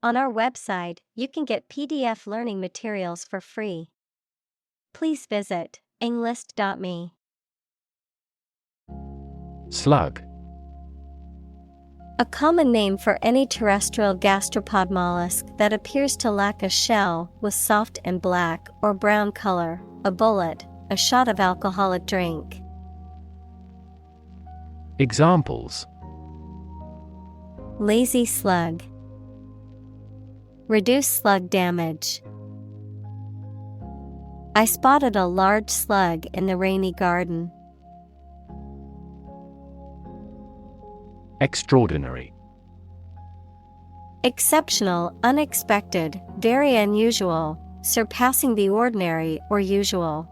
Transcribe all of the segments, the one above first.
On our website, you can get PDF learning materials for free. Please visit englist.me. Slug. A common name for any terrestrial gastropod mollusk that appears to lack a shell with soft and black or brown color, a bullet, a shot of alcoholic drink. Examples: Lazy slug. Reduce slug damage. I spotted a large slug in the rainy garden. Extraordinary. Exceptional, unexpected, very unusual, surpassing the ordinary or usual.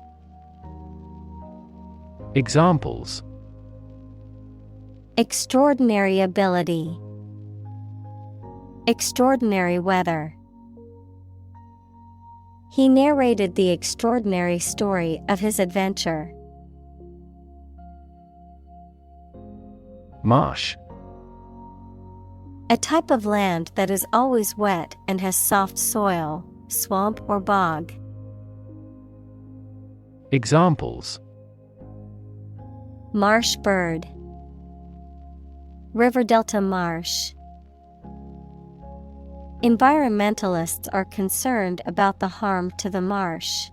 Examples: Extraordinary ability. Extraordinary weather. He narrated the extraordinary story of his adventure. Marsh. A type of land that is always wet and has soft soil, swamp or bog. Examples: Marsh bird. River delta marsh. Environmentalists are concerned about the harm to the marsh.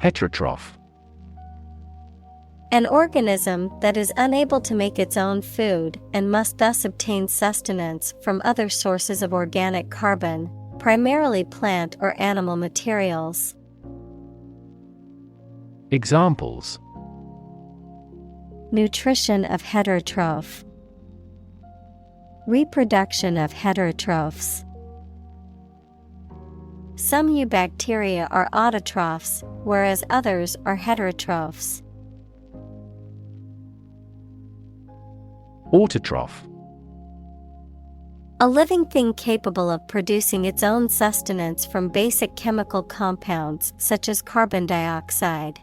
Heterotroph. An organism that is unable to make its own food and must thus obtain sustenance from other sources of organic carbon, primarily plant or animal materials. Examples: Nutrition of heterotroph. Reproduction of heterotrophs. Some eubacteria are autotrophs, whereas others are heterotrophs. Autotroph. A living thing capable of producing its own sustenance from basic chemical compounds such as carbon dioxide.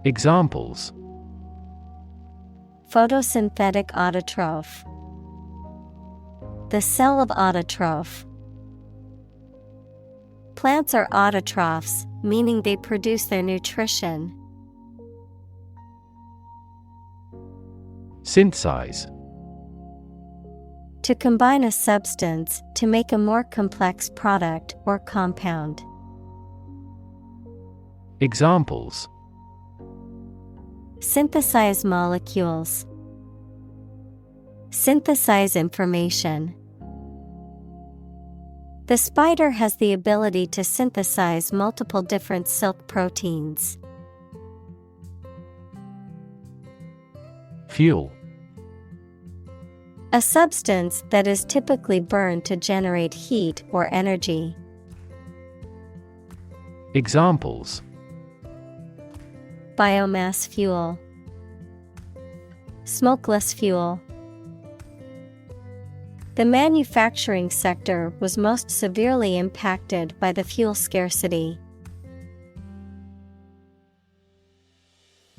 Examples: Photosynthetic autotroph. The cell of autotroph. Plants are autotrophs, meaning they produce their nutrition. Synthesize. To combine a substance to make a more complex product or compound. Examples: Synthesize molecules. Synthesize information. The spider has the ability to synthesize multiple different silk proteins. Fuel. A substance that is typically burned to generate heat or energy. Examples: Biomass fuel. Smokeless fuel. The manufacturing sector was most severely impacted by the fuel scarcity.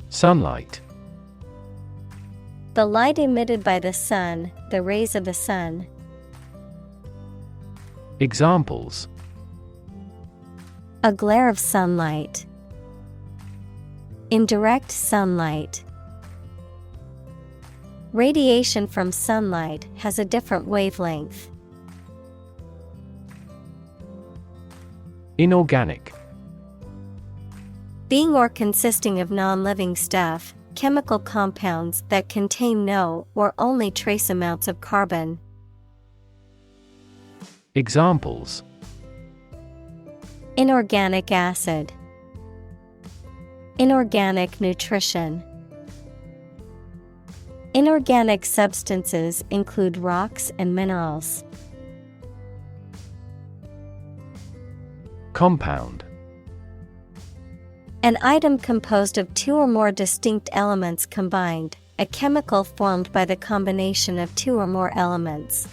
Sunlight. The light emitted by the sun, the rays of the sun. Examples: A glare of sunlight. Indirect sunlight. Radiation from sunlight has a different wavelength. Inorganic. Being or consisting of non-living stuff, chemical compounds that contain no or only trace amounts of carbon. Examples: Inorganic acid. Inorganic nutrition. Inorganic substances include rocks and minerals. Compound. An item composed of two or more distinct elements combined, a chemical formed by the combination of two or more elements.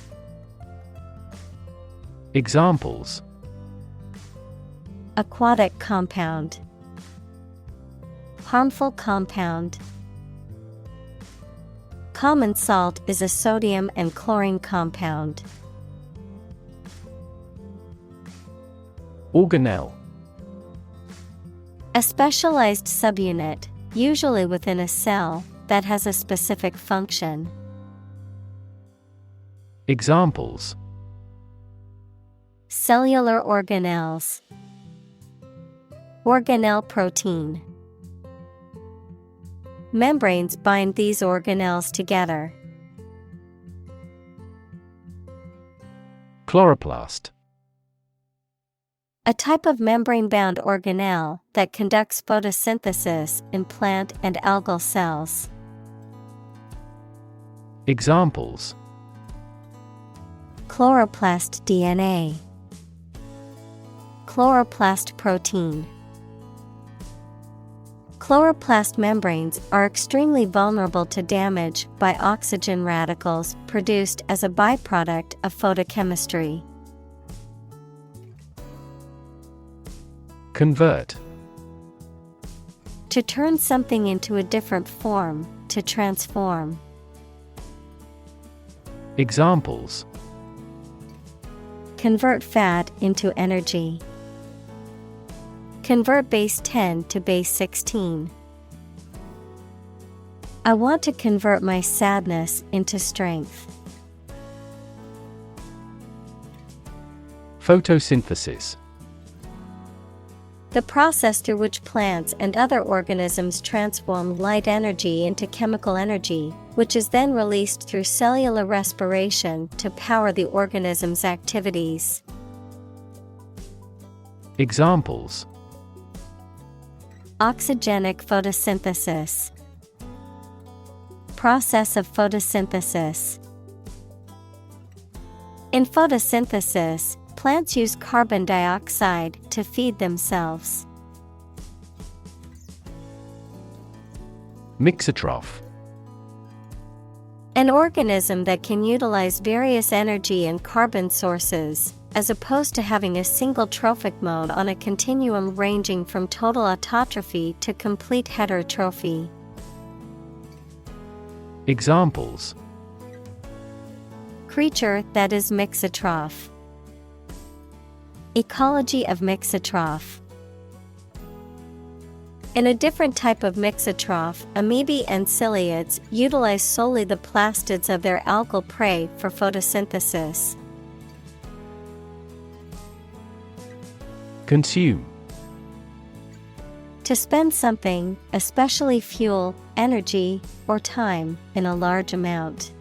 Examples: Aquatic compound. Harmful compound. common salt is a sodium and chlorine compound. Organelle. A specialized subunit, usually within a cell, that has a specific function. Examples: Cellular organelles. Organelle protein. Membranes bind these organelles together. Chloroplast. A type of membrane-bound organelle that conducts photosynthesis in plant and algal cells. Examples: Chloroplast DNA. Chloroplast protein. Chloroplast membranes are extremely vulnerable to damage by oxygen radicals produced as a byproduct of photochemistry. Convert. To turn something into a different form, to transform. Examples: Convert fat into energy. Convert base 10 to base 16. I want to convert my sadness into strength. Photosynthesis. The process through which plants and other organisms transform light energy into chemical energy, which is then released through cellular respiration to power the organism's activities. Examples: Oxygenic photosynthesis. Process of photosynthesis. In photosynthesis, plants use carbon dioxide to feed themselves. Mixotroph. An organism that can utilize various energy and carbon sources, as opposed to having a single trophic mode on a continuum ranging from total autotrophy to complete heterotrophy. Examples: Creature that is mixotroph. Ecology of mixotroph. In a different type of mixotroph, amoebae and ciliates utilize solely the plastids of their algal prey for photosynthesis. Consume. To spend something, especially fuel, energy, or time, in a large amount.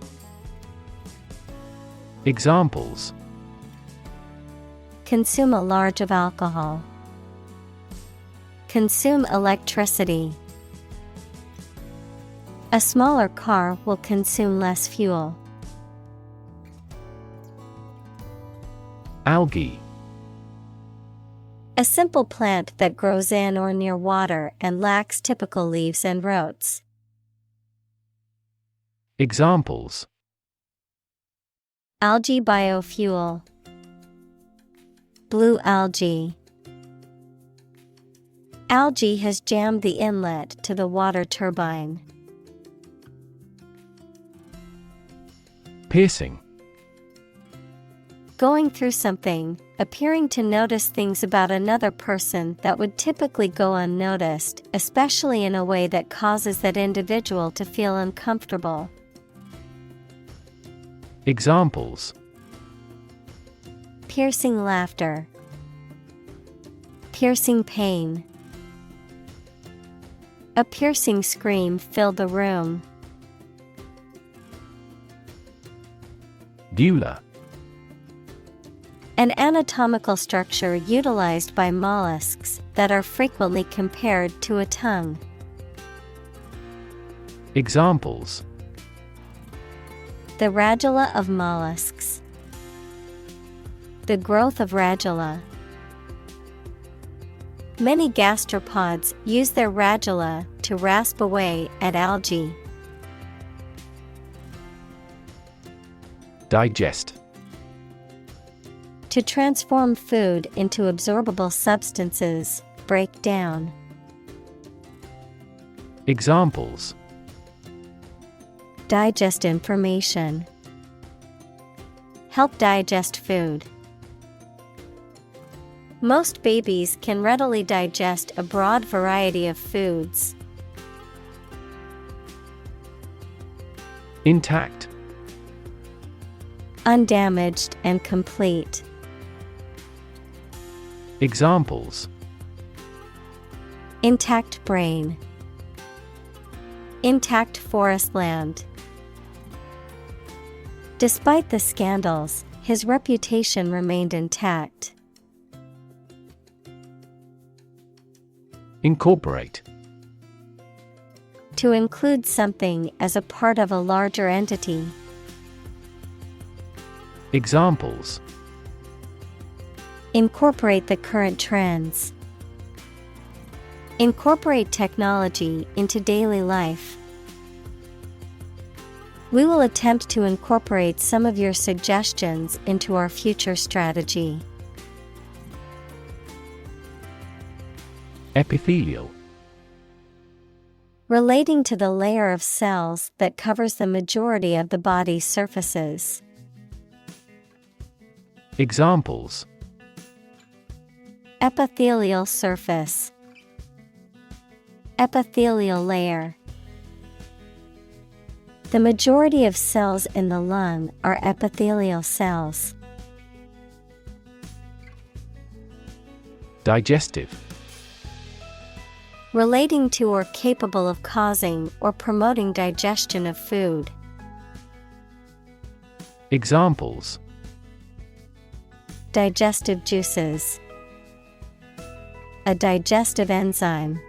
Examples: Consume a large of alcohol. Consume electricity. A smaller car will consume less fuel. Algae. A simple plant that grows in or near water and lacks typical leaves and roots. Examples: Algae biofuel. Blue algae. Algae has jammed the inlet to the water turbine. Piercing. Going through something, appearing to notice things about another person that would typically go unnoticed, especially in a way that causes that individual to feel uncomfortable. Examples: Piercing laughter. Piercing pain. A piercing scream filled the room. Dewar. An anatomical structure utilized by mollusks that are frequently compared to a tongue. Examples: The radula of mollusks. The growth of radula. Many gastropods use their radula to rasp away at algae. Digest. To transform food into absorbable substances, break down. digest information. Help digest food. Most babies can readily digest a broad variety of foods. Intact. Undamaged and complete. Examples: intact brain, intact forest land. Despite the scandals, his reputation remained intact. Incorporate. To include something as a part of a larger entity. Examples: incorporate the current trends. Incorporate technology into daily life. We will attempt to incorporate some of your suggestions into our future strategy. Epithelial. Relating to the layer of cells that covers the majority of the body's surfaces. Examples: epithelial surface, epithelial layer. The majority of cells in the lung are epithelial cells. Digestive. Relating to or capable of causing or promoting digestion of food. Examples: digestive juices, a digestive enzyme.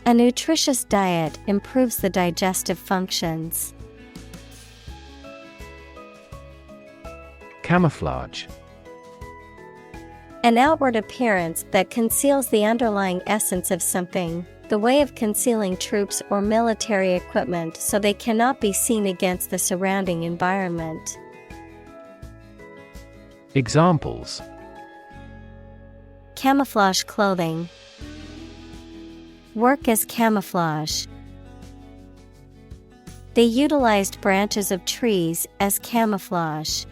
A nutritious diet improves the digestive functions. Camouflage. An outward appearance that conceals the underlying essence of something, the way of concealing troops or military equipment so they cannot be seen against the surrounding environment. Examples: camouflage clothing, work as camouflage. They utilized branches of trees as camouflage.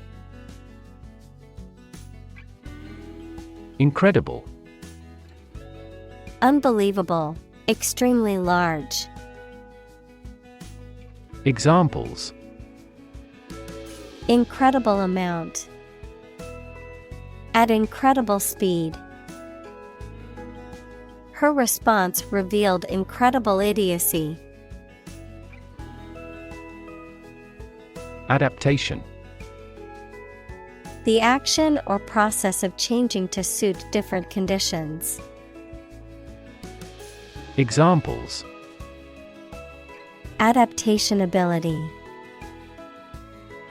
Incredible. Unbelievable, extremely large. Examples: incredible amount, at incredible speed. Her response revealed incredible idiocy. Adaptation. The action or process of changing to suit different conditions. Examples: adaptation ability,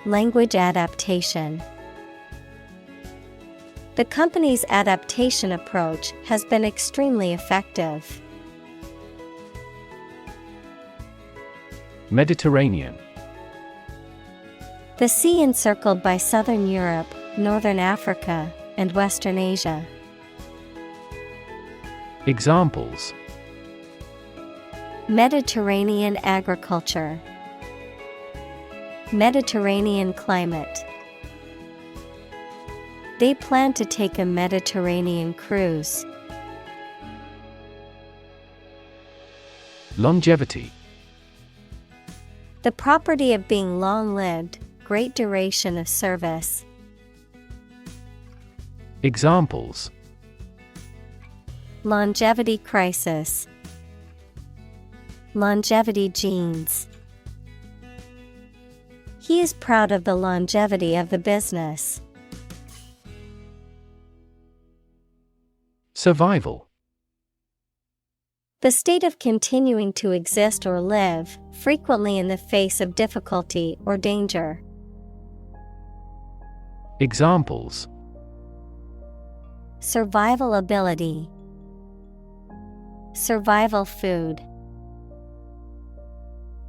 language adaptation. The company's adaptation approach has been extremely effective. Mediterranean. The sea encircled by southern Europe, northern Africa, and western Asia. Examples: Mediterranean agriculture, Mediterranean climate. They plan to take a Mediterranean cruise. Longevity. The property of being long-lived, great duration of service. Examples: Longevity crisis, longevity genes. He is proud of the longevity of the business. Survival. The state of continuing to exist or live, frequently in the face of difficulty or danger. Examples: Survival ability, survival food.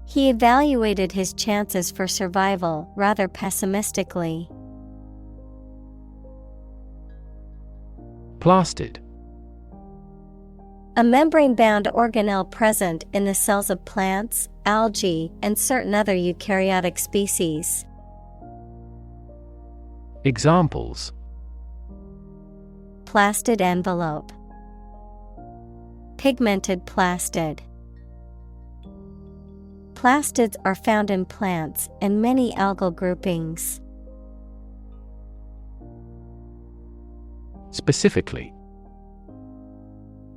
He evaluated his chances for survival rather pessimistically. Plastid. A membrane-bound organelle present in the cells of plants, algae, and certain other eukaryotic species. Examples: Plastid envelope. Pigmented plastid. Plastids are found in plants and many algal groupings. Specifically.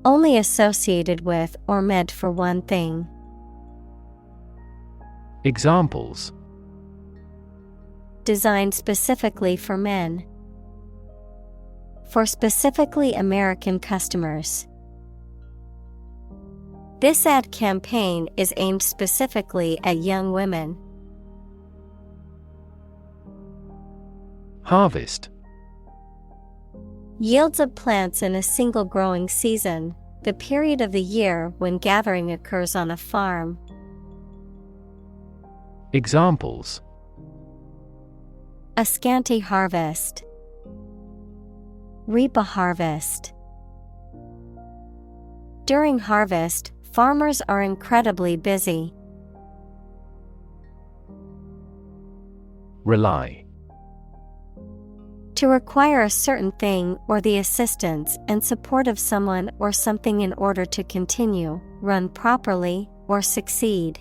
Only associated with or meant for one thing. Examples: Designed specifically for men. For specifically American customers. This ad campaign is aimed specifically at young women. Harvest. Yields of plants in a single growing season, the period of the year when gathering occurs on a farm. Examples: A scanty harvest. Reap a harvest. During harvest, farmers are incredibly busy. Rely. To require a certain thing or the assistance and support of someone or something in order to continue, run properly, or succeed.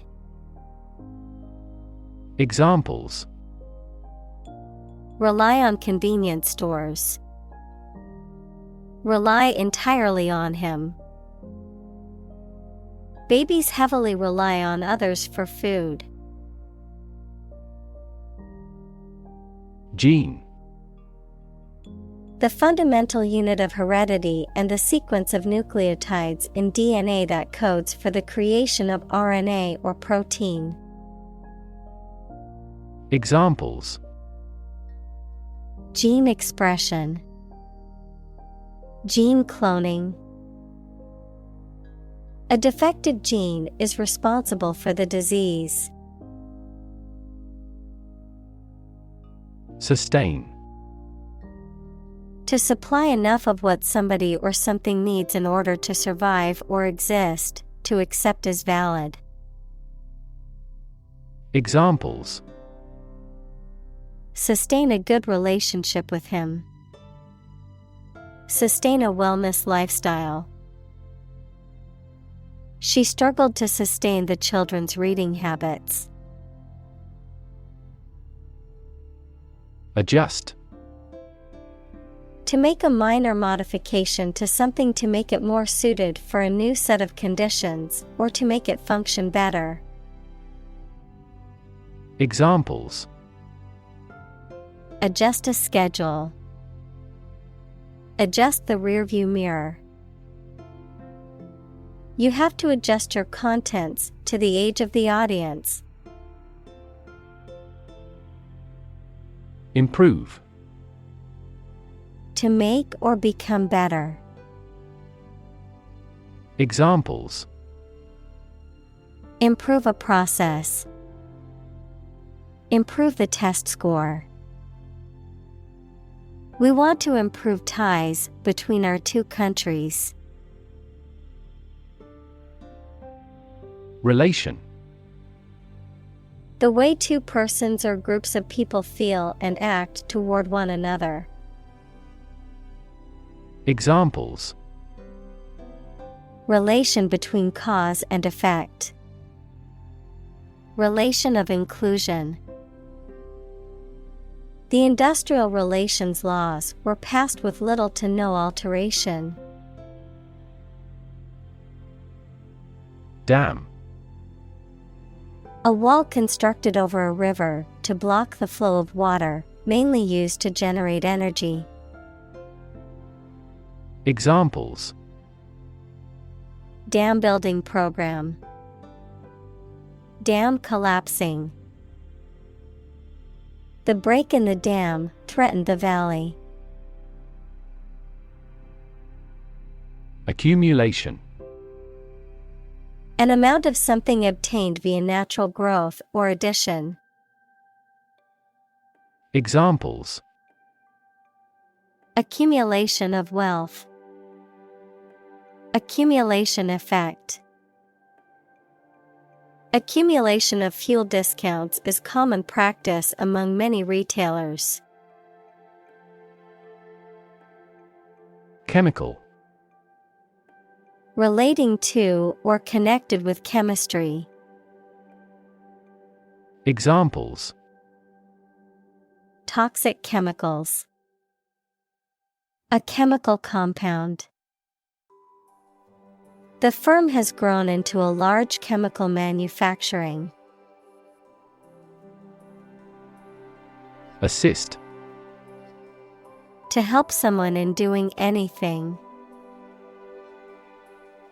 Examples: Rely on convenience stores. Rely entirely on him. Babies heavily rely on others for food. Gene. The fundamental unit of heredity and the sequence of nucleotides in DNA that codes for the creation of RNA or protein. Examples: Gene expression. Gene cloning. A defective gene is responsible for the disease. Sustain. To supply enough of what somebody or something needs in order to survive or exist, to accept as valid. Examples: Sustain a good relationship with him. Sustain a wellness lifestyle. She struggled to sustain the children's reading habits. Adjust. To make a minor modification to something to make it more suited for a new set of conditions or to make it function better. Examples: Adjust a schedule. Adjust the rearview mirror. You have to adjust your contents to the age of the audience. Improve. To make or become better. Examples: Improve a process. Improve the test score. We want to improve ties between our two countries. Relation. The way two persons or groups of people feel and act toward one another. Examples: Relation between cause and effect. Relation of inclusion. The industrial relations laws were passed with little to no alteration. Dam. A wall constructed over a river to block the flow of water, mainly used to generate energy. Examples: Dam building program. Dam collapsing. The break in the dam threatened the valley. Accumulation. An amount of something obtained via natural growth or addition. Examples: Accumulation of wealth. Accumulation effect. Accumulation of fuel discounts is common practice among many retailers. Chemical. Relating to or connected with chemistry. Examples: Toxic chemicals. A chemical compound. The firm has grown into a large chemical manufacturing. Assist. To help someone in doing anything.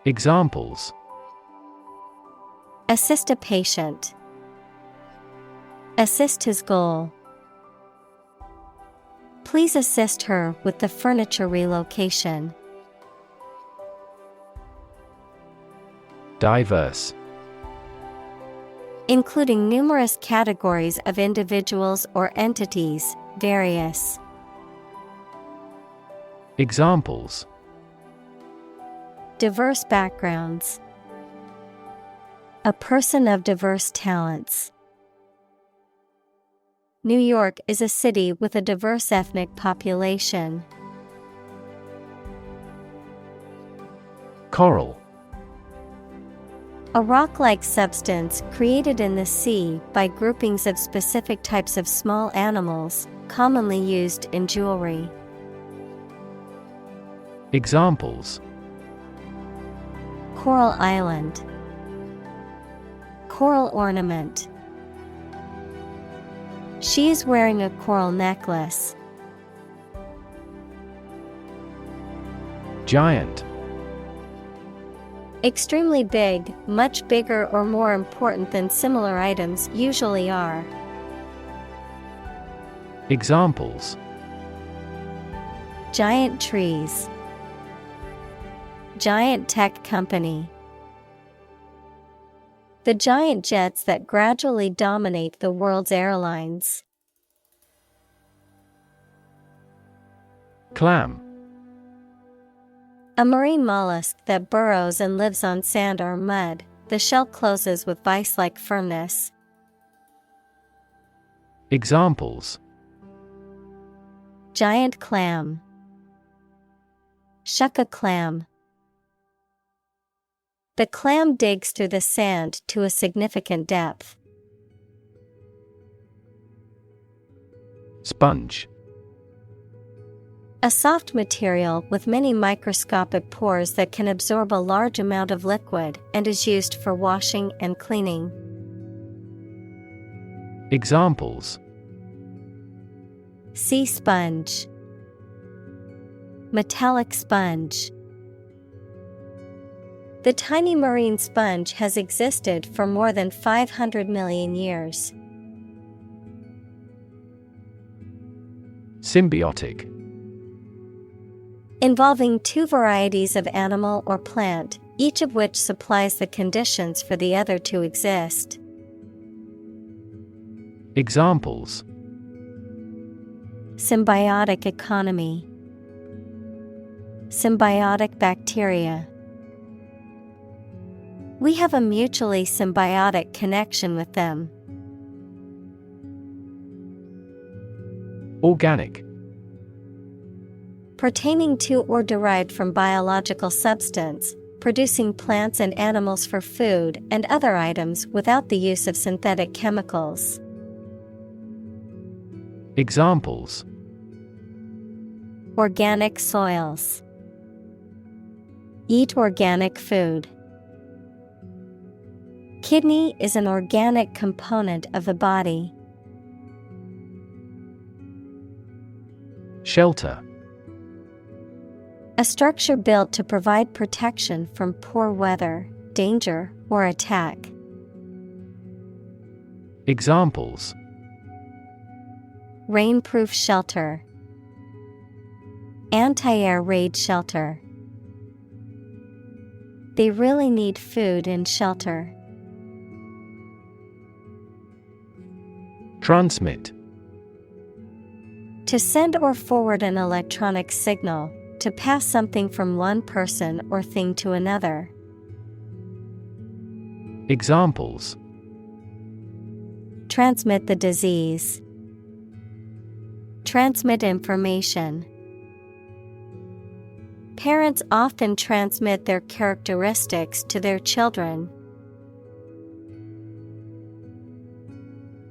Examples: Assist a patient. Assist his goal. Please assist her with the furniture relocation. Diverse. Including numerous categories of individuals or entities, various. Examples: Diverse backgrounds. A person of diverse talents. New York is a city with a diverse ethnic population. Coral. A rock-like substance created in the sea by groupings of specific types of small animals, commonly used in jewelry. Examples: Coral island. Coral ornament. She is wearing a coral necklace. Giant. Extremely big, much bigger or more important than similar items usually are. Examples: Giant trees. Giant tech company. The giant jets that gradually dominate the world's airlines. Clam. A marine mollusk that burrows and lives on sand or mud. The shell closes with vice-like firmness. Examples: Giant clam. Shuck a clam. The clam digs through the sand to a significant depth. Sponge. A soft material with many microscopic pores that can absorb a large amount of liquid and is used for washing and cleaning. Examples: Sea sponge. Metallic sponge. The tiny marine sponge has existed for more than 500 million years. Symbiotic. Involving two varieties of animal or plant, each of which supplies the conditions for the other to exist. Examples: Symbiotic economy. Symbiotic bacteria. We have a mutually symbiotic connection with them. Organic. Pertaining to or derived from biological substance, producing plants and animals for food and other items without the use of synthetic chemicals. Examples: Organic soils. Eat organic food. Kidney is an organic component of the body. Shelter. A structure built to provide protection from poor weather, danger, or attack. Examples: Rainproof shelter. Anti-air raid shelter. They really need food and shelter. Transmit. To send or forward an electronic signal, to pass something from one person or thing to another. Examples: Transmit the disease. Transmit information. Parents often transmit their characteristics to their children.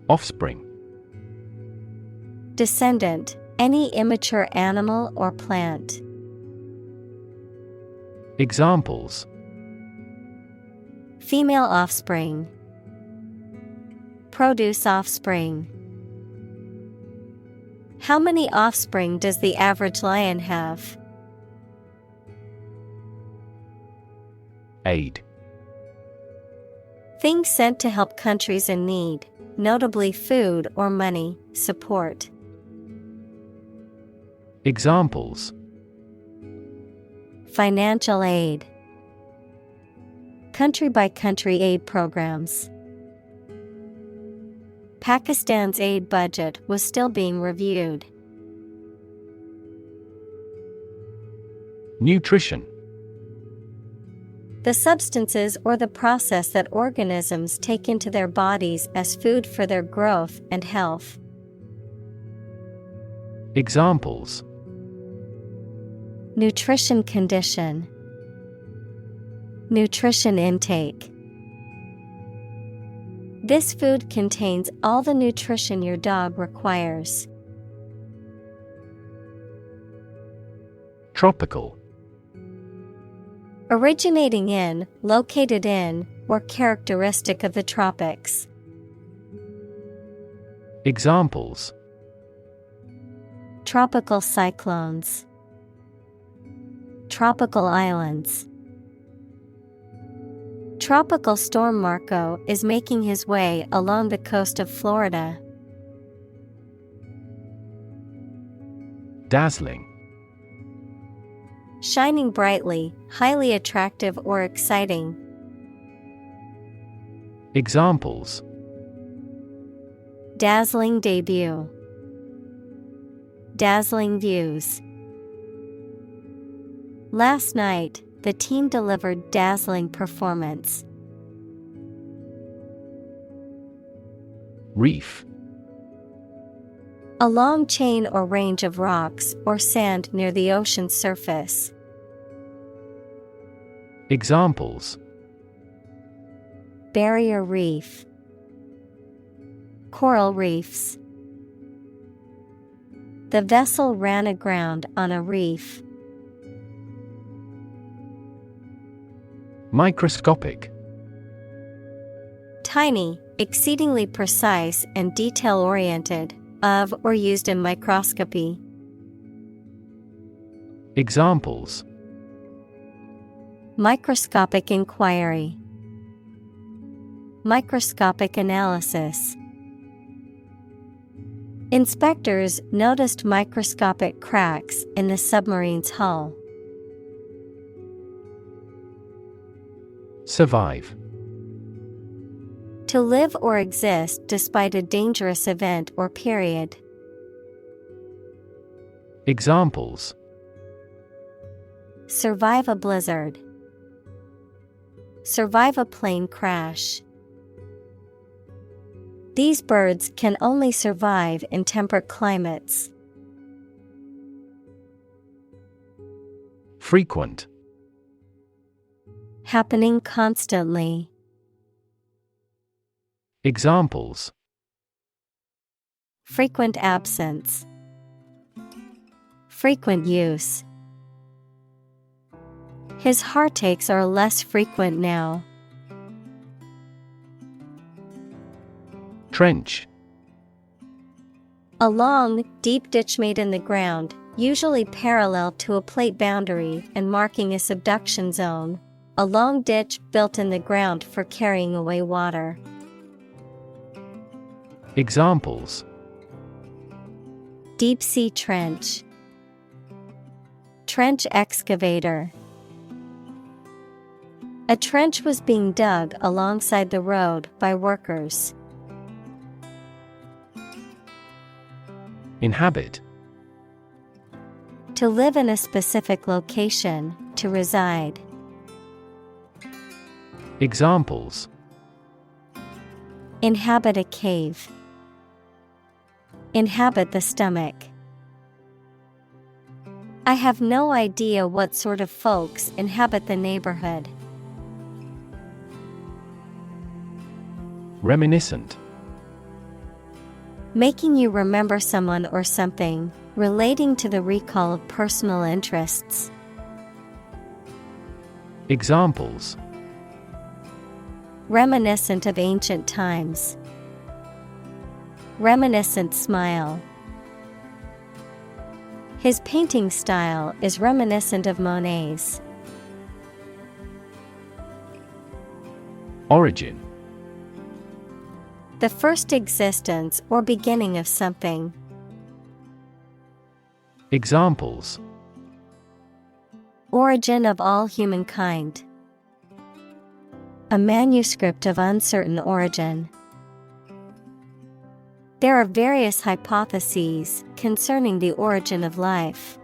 Offspring. Descendant, any immature animal or plant. Examples: Female offspring. Produce offspring. How many offspring does the average lion have? Aid. Things sent to help countries in need, notably food or money, support. Examples: Financial aid. Country-by-country aid programs. Pakistan's aid budget was still being reviewed. Nutrition. The substances or the process that organisms take into their bodies as food for their growth and health. Examples: Nutrition condition. Nutrition intake. This food contains all the nutrition your dog requires. Tropical. Originating in, located in, or characteristic of the tropics. Examples: Tropical cyclones. Tropical islands. Tropical storm Marco is making his way along the coast of Florida. Dazzling. Shining brightly, highly attractive or exciting. Examples: Dazzling debut. Dazzling views. Last night, the team delivered dazzling performance. Reef. A long chain or range of rocks or sand near the ocean's surface. Examples: Barrier reef. Coral reefs. The vessel ran aground on a reef. Microscopic. Tiny, exceedingly precise and detail-oriented, of or used in microscopy. Examples: Microscopic inquiry. Microscopic analysis. Inspectors noticed microscopic cracks in the submarine's hull. Survive. To live or exist despite a dangerous event or period. Examples: Survive a blizzard. Survive a plane crash. These birds can only survive in temperate climates. Frequent. Happening constantly. Examples: Frequent absence. Frequent use. His heartaches are less frequent now. Trench. A long, deep ditch made in the ground, usually parallel to a plate boundary and marking a subduction zone. A long ditch built in the ground for carrying away water. Examples: Deep sea trench. Trench excavator. A trench was being dug alongside the road by workers. Inhabit. To live in a specific location, to reside. Examples: Inhabit a cave. Inhabit the stomach. I have no idea what sort of folks inhabit the neighborhood. Reminiscent. Making you remember someone or something, relating to the recall of personal interests. Examples: Reminiscent of ancient times. Reminiscent smile. His painting style is reminiscent of Monet's. Origin. The first existence or beginning of something. Examples: Origin of all humankind. A manuscript of uncertain origin. There are various hypotheses concerning the origin of life.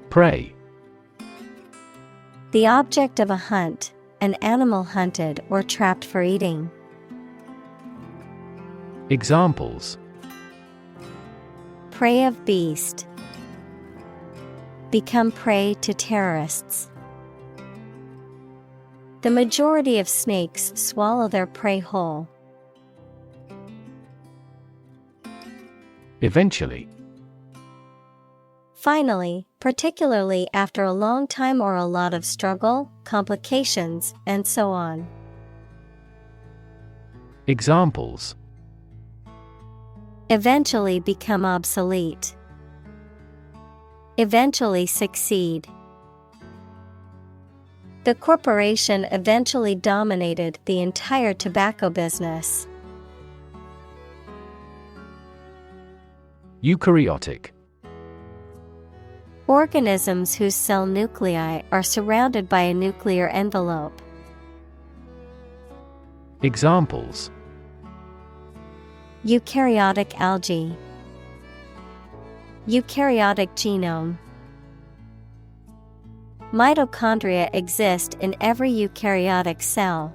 Prey. The object of a hunt, an animal hunted or trapped for eating. Examples: Prey of beast. Become prey to terrorists. The majority of snakes swallow their prey whole. Eventually. Finally, particularly after a long time or a lot of struggle, complications, and so on. Examples: Eventually become obsolete. Eventually succeed. The corporation eventually dominated the entire tobacco business. Eukaryotic. Organisms whose cell nuclei are surrounded by a nuclear envelope. Examples: Eukaryotic algae. Eukaryotic genome. Mitochondria exist in every eukaryotic cell.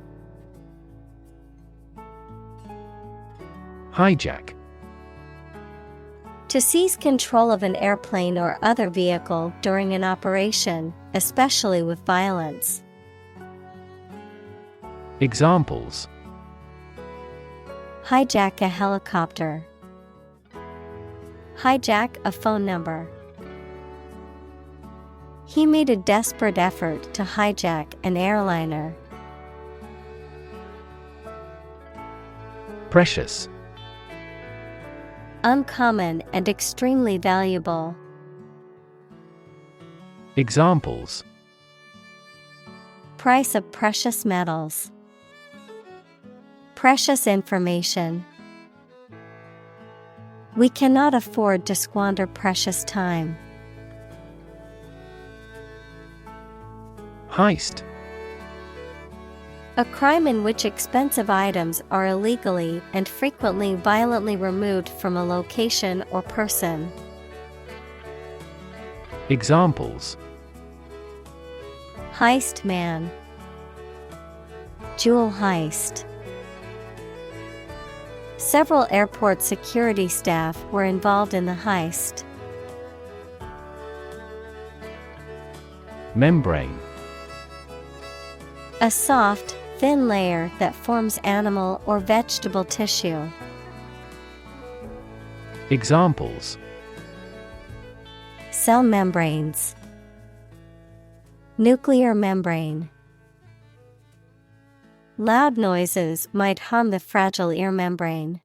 Hijack. To seize control of an airplane or other vehicle during an operation, especially with violence. Examples: Hijack a helicopter. Hijack a phone number. He made a desperate effort to hijack an airliner. Precious. Uncommon and extremely valuable. Examples: Price of precious metals. Precious information. We cannot afford to squander precious time. Heist. A crime in which expensive items are illegally and frequently violently removed from a location or person. Examples: Heist man. Jewel heist. Several airport security staff were involved in the heist. Membrane. A soft, thin layer that forms animal or vegetable tissue. Examples: Cell membranes. Nuclear membrane. Loud noises might harm the fragile ear membrane.